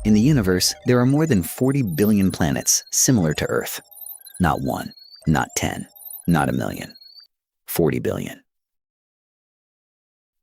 In the universe, there are more than 40 billion planets similar to Earth. Not 1, not 10, not a million. 40 billion.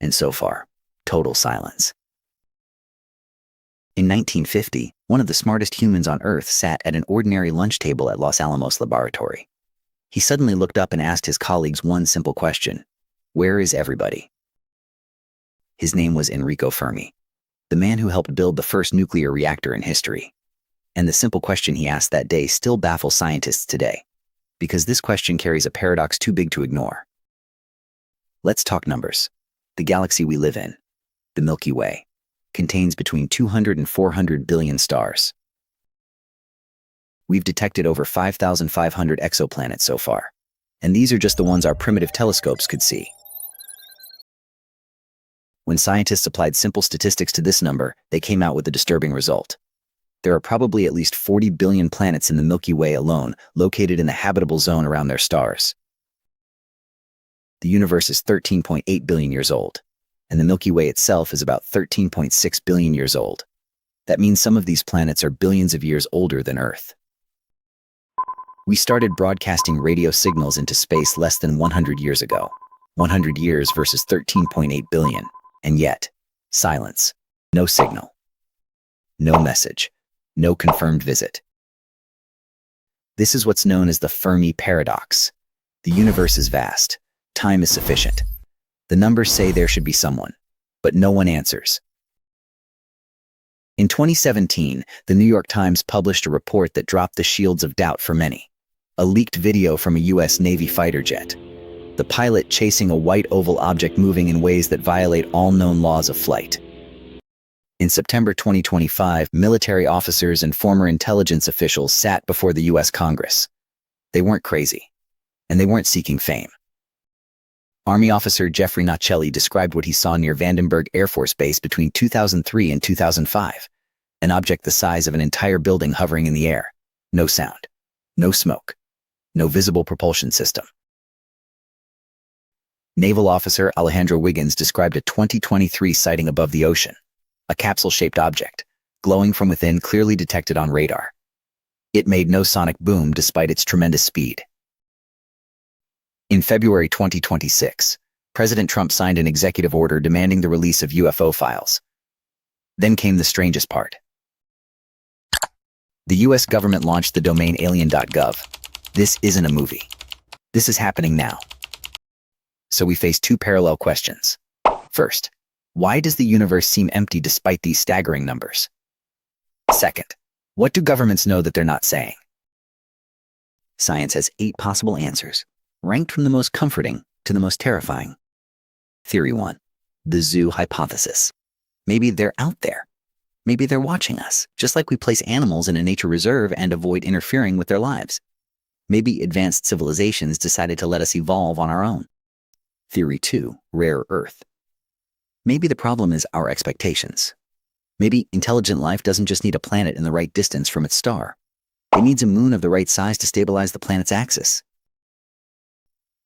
And so far, total silence. In 1950, one of the smartest humans on Earth sat at an ordinary lunch table at Los Alamos Laboratory. He suddenly looked up and asked his colleagues one simple question: where is everybody? His name was Enrico Fermi, the man who helped build the first nuclear reactor in history. And the simple question he asked that day still baffles scientists today, because this question carries a paradox too big to ignore. Let's talk numbers. The galaxy we live in, the Milky Way, contains between 200 and 400 billion stars. We've detected over 5,500 exoplanets so far, and these are just the ones our primitive telescopes could see. When scientists applied simple statistics to this number, they came out with a disturbing result. There are probably at least 40 billion planets in the Milky Way alone, located in the habitable zone around their stars. The universe is 13.8 billion years old, and the Milky Way itself is about 13.6 billion years old. That means some of these planets are billions of years older than Earth. We started broadcasting radio signals into space less than 100 years ago. 100 years versus 13.8 billion. And yet, silence. No signal. No message. No confirmed visit. This is what's known as the Fermi Paradox. The universe is vast. Time is sufficient. The numbers say there should be someone, but no one answers. In 2017, the New York Times published a report that dropped the shields of doubt for many. A leaked video from a US Navy fighter jet. The pilot chasing a white oval object moving in ways that violate all known laws of flight. In September 2025, military officers and former intelligence officials sat before the US Congress. They weren't crazy, and they weren't seeking fame. Army officer Jeffrey Nacelli described what he saw near Vandenberg Air Force Base between 2003 and 2005. An object the size of an entire building hovering in the air. No sound. No smoke. No visible propulsion system. Naval officer Alejandro Wiggins described a 2023 sighting above the ocean. A capsule-shaped object, glowing from within, clearly detected on radar. It made no sonic boom despite its tremendous speed. In February 2026, President Trump signed an executive order demanding the release of UFO files. Then came the strangest part. The US government launched the domain alien.gov. This isn't a movie. This is happening now. So we face two parallel questions. First, why does the universe seem empty despite these staggering numbers? Second, what do governments know that they're not saying? Science has 8 possible answers, ranked from the most comforting to the most terrifying. Theory 1, the zoo hypothesis. Maybe they're out there. Maybe they're watching us, just like we place animals in a nature reserve and avoid interfering with their lives. Maybe advanced civilizations decided to let us evolve on our own. Theory 2, rare Earth. Maybe the problem is our expectations. Maybe intelligent life doesn't just need a planet in the right distance from its star. It needs a moon of the right size to stabilize the planet's axis.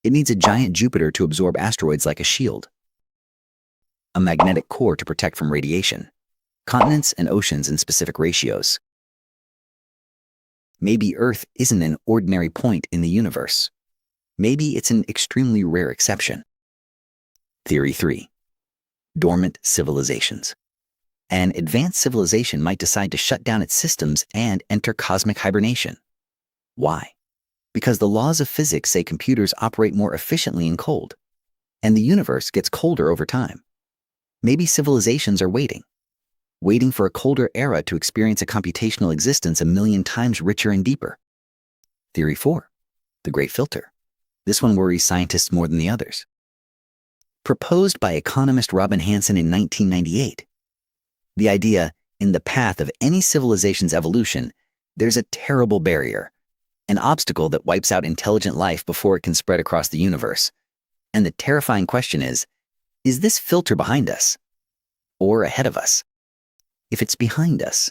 It needs a giant Jupiter to absorb asteroids like a shield. A magnetic core to protect from radiation. Continents and oceans in specific ratios. Maybe Earth isn't an ordinary point in the universe. Maybe it's an extremely rare exception. Theory 3. Dormant civilizations. An advanced civilization might decide to shut down its systems and enter cosmic hibernation. Why? Because the laws of physics say computers operate more efficiently in cold, and the universe gets colder over time. Maybe civilizations are waiting for a colder era to experience a computational existence 1,000,000 times richer and deeper. Theory 4. The Great Filter. This one worries scientists more than the others. Proposed by economist Robin Hanson in 1998. The idea, in the path of any civilization's evolution, there's a terrible barrier, an obstacle that wipes out intelligent life before it can spread across the universe. And the terrifying question is this filter behind us or ahead of us? If it's behind us,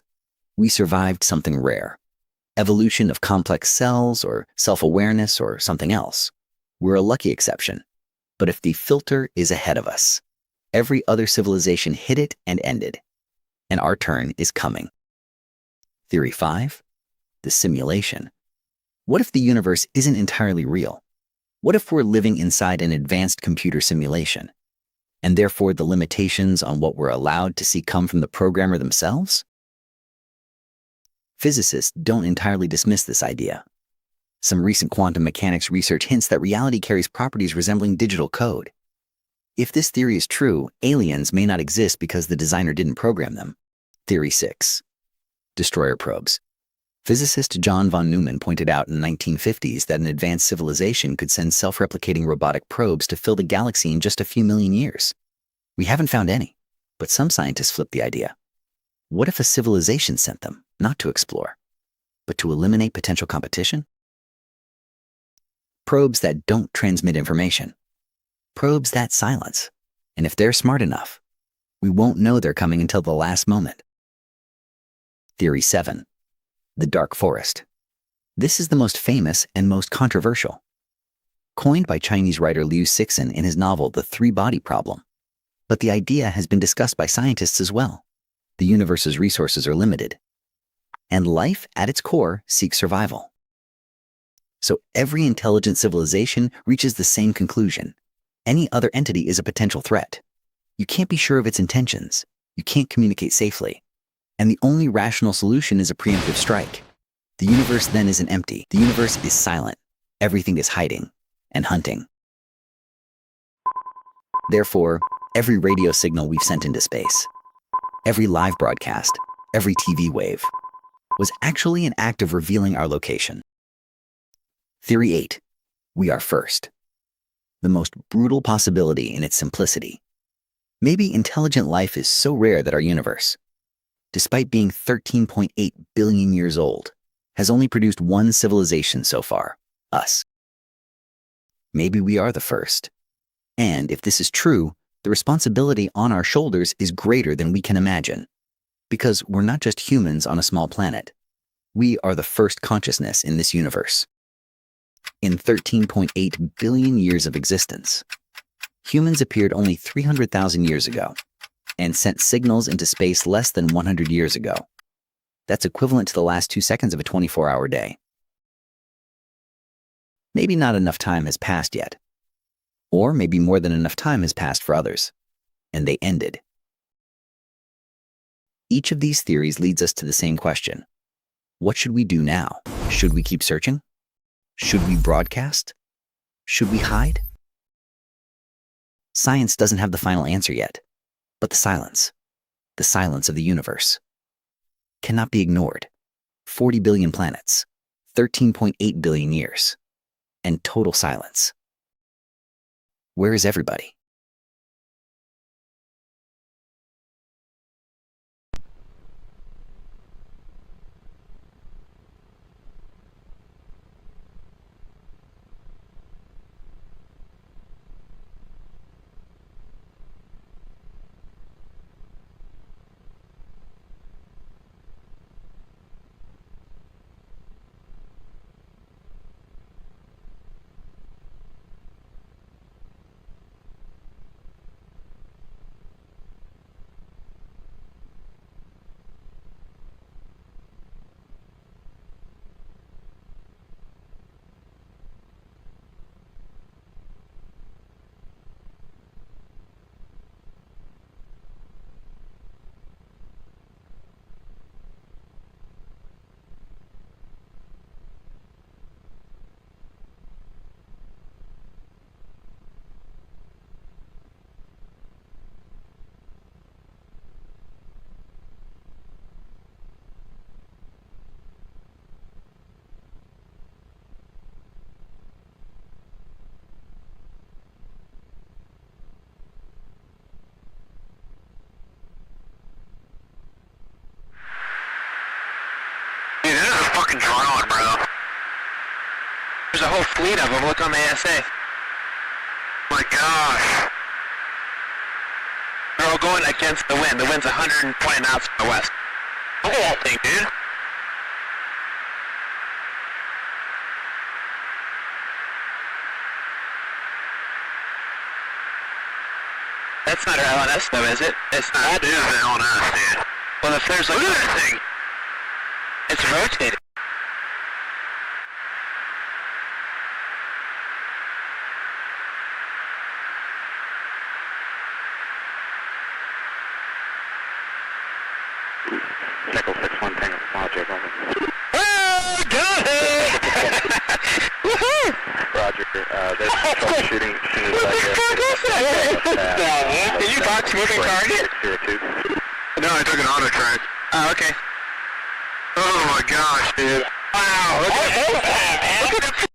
we survived something rare. Evolution of complex cells or self-awareness or something else. We're a lucky exception. But if the filter is ahead of us, every other civilization hit it and ended. And our turn is coming. Theory 5, the simulation. What if the universe isn't entirely real? What if we're living inside an advanced computer simulation, and therefore the limitations on what we're allowed to see come from the programmer themselves? Physicists don't entirely dismiss this idea. Some recent quantum mechanics research hints that reality carries properties resembling digital code. If this theory is true, aliens may not exist because the designer didn't program them. Theory 6, destroyer probes. Physicist John von Neumann pointed out in the 1950s that an advanced civilization could send self-replicating robotic probes to fill the galaxy in just a few million years. We haven't found any, but some scientists flip the idea. What if a civilization sent them, not to explore, but to eliminate potential competition? Probes that don't transmit information. Probes that silence. And if they're smart enough, we won't know they're coming until the last moment. Theory 7, the dark forest. This is the most famous and most controversial. Coined by Chinese writer Liu Cixin in his novel The Three-Body Problem. But the idea has been discussed by scientists as well. The universe's resources are limited, and life at its core seeks survival. So every intelligent civilization reaches the same conclusion. Any other entity is a potential threat. You can't be sure of its intentions. You can't communicate safely. And the only rational solution is a preemptive strike. The universe then isn't empty. The universe is silent. Everything is hiding and hunting. Therefore, every radio signal we've sent into space, every live broadcast, every TV wave, was actually an act of revealing our location. Theory 8, we are first. The most brutal possibility in its simplicity. Maybe intelligent life is so rare that our universe, despite being 13.8 billion years old, has only produced one civilization so far, us. Maybe we are the first. And if this is true, the responsibility on our shoulders is greater than we can imagine. Because we're not just humans on a small planet. We are the first consciousness in this universe. In 13.8 billion years of existence, humans appeared only 300,000 years ago and sent signals into space less than 100 years ago. That's equivalent to the last 2 seconds of a 24-hour day. Maybe not enough time has passed yet. Or maybe more than enough time has passed for others, and they ended. Each of these theories leads us to the same question. What should we do now? Should we keep searching? Should we broadcast? Should we hide? Science doesn't have the final answer yet, but the silence of the universe, cannot be ignored. 40 billion planets, 13.8 billion years, and total silence. Where is everybody? Dude, this is a fucking drone, bro. There's a whole fleet of them. Look on the ASA. My gosh. They're all going against the wind. The wind's 120 knots from the west. Look at that thing, dude. That's not our LNS though, is it? It's not. That is the LNS, dude. Well, if there's like... Look at that thing! it's rotating. Nickel 6-1 Tango Logic, over. Oh, got it! Woohoo! Roger, there's troubleshooting as soon as I get Did you box moving target? 602. No, I took an auto track. Oh, okay. Oh my gosh, dude. Wow, look at that, man. Look at the